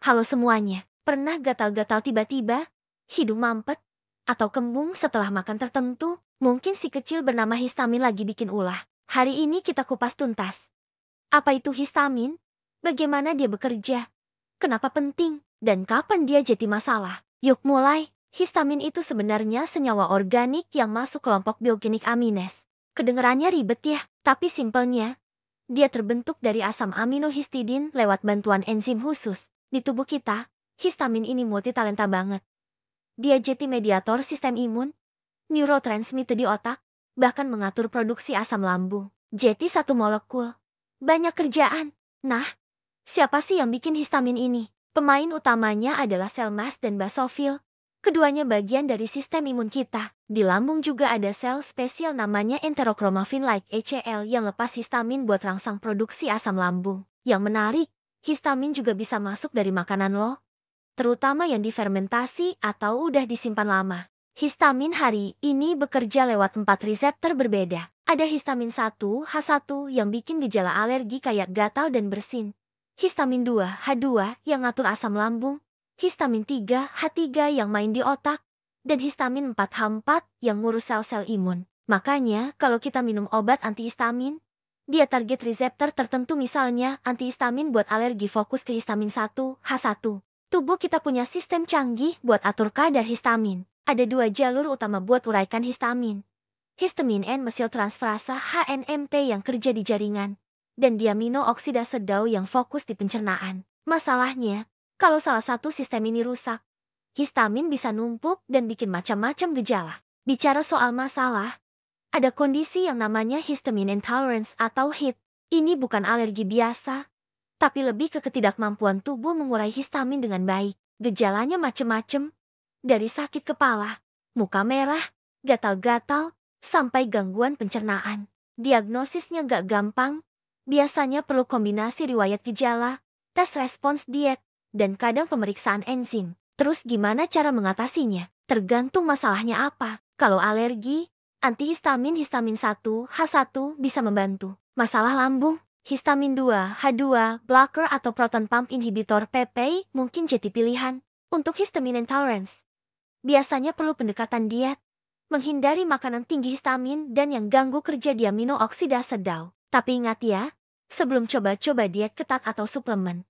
Halo semuanya, pernah gatal-gatal tiba-tiba, hidung mampet, atau kembung setelah makan tertentu? Mungkin si kecil bernama histamin lagi bikin ulah. Hari ini kita kupas tuntas. Apa itu histamin? Bagaimana dia bekerja? Kenapa penting? Dan kapan dia jadi masalah? Yuk mulai. Histamin itu sebenarnya senyawa organik yang masuk kelompok biogenik amines. Kedengerannya ribet ya, tapi simpelnya, dia terbentuk dari asam amino histidin lewat bantuan enzim khusus. Di tubuh kita, histamin ini multitalenta banget. Dia jadi mediator sistem imun, neurotransmitter di otak, bahkan mengatur produksi asam lambung. Jadi satu molekul. Banyak kerjaan. Nah, siapa sih yang bikin histamin ini? Pemain utamanya adalah sel mast dan basofil. Keduanya bagian dari sistem imun kita. Di lambung juga ada sel spesial namanya enterochromaffin-like HCl yang lepas histamin buat rangsang produksi asam lambung. Yang menarik, histamin juga bisa masuk dari makanan loh, terutama yang difermentasi atau udah disimpan lama. Histamin hari ini bekerja lewat 4 reseptor berbeda. Ada histamin 1, H1 yang bikin gejala alergi kayak gatal dan bersin. Histamin 2, H2 yang ngatur asam lambung. Histamin 3, H3 yang main di otak. Dan histamin 4, H4 yang ngurus sel-sel imun. Makanya kalau kita minum obat antihistamin, dia target reseptor tertentu, misalnya antihistamin buat alergi fokus ke histamin 1, H1. Tubuh kita punya sistem canggih buat atur kadar histamin. Ada 2 jalur utama buat uraikan histamin. Histamin N-mesiltransferasa HNMT yang kerja di jaringan, dan diamino oksidase DAO yang fokus di pencernaan. Masalahnya, kalau salah satu sistem ini rusak, histamin bisa numpuk dan bikin macam-macam gejala. Bicara soal masalah, ada kondisi yang namanya histamine intolerance atau HIT. Ini bukan alergi biasa, tapi lebih ke ketidakmampuan tubuh mengurai histamin dengan baik. Gejalanya macem-macem, dari sakit kepala, muka merah, gatal-gatal, sampai gangguan pencernaan. Diagnosisnya gak gampang, biasanya perlu kombinasi riwayat gejala, tes respons diet, dan kadang pemeriksaan enzim. Terus gimana cara mengatasinya? Tergantung masalahnya apa. Kalau alergi, antihistamin histamin 1, H1 bisa membantu. Masalah lambung, histamin 2, H2, blocker atau proton pump inhibitor PP mungkin jadi pilihan. Untuk histamine intolerance, biasanya perlu pendekatan diet, menghindari makanan tinggi histamin dan yang ganggu kerja diamino oksidase DAO. Tapi ingat ya, sebelum coba-coba diet ketat atau suplemen,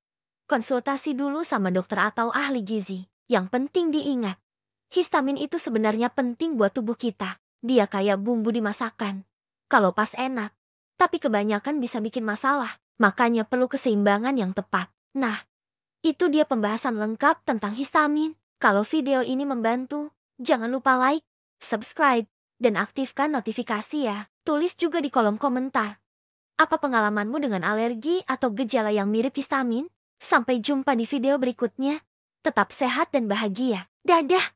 konsultasi dulu sama dokter atau ahli gizi. Yang penting diingat, histamin itu sebenarnya penting buat tubuh kita. Dia kayak bumbu di masakan. Kalau pas enak, tapi kebanyakan bisa bikin masalah. Makanya perlu keseimbangan yang tepat. Nah, itu dia pembahasan lengkap tentang histamin. Kalau video ini membantu, jangan lupa like, subscribe, dan aktifkan notifikasi ya. Tulis juga di kolom komentar. Apa pengalamanmu dengan alergi atau gejala yang mirip histamin? Sampai jumpa di video berikutnya. Tetap sehat dan bahagia. Dadah!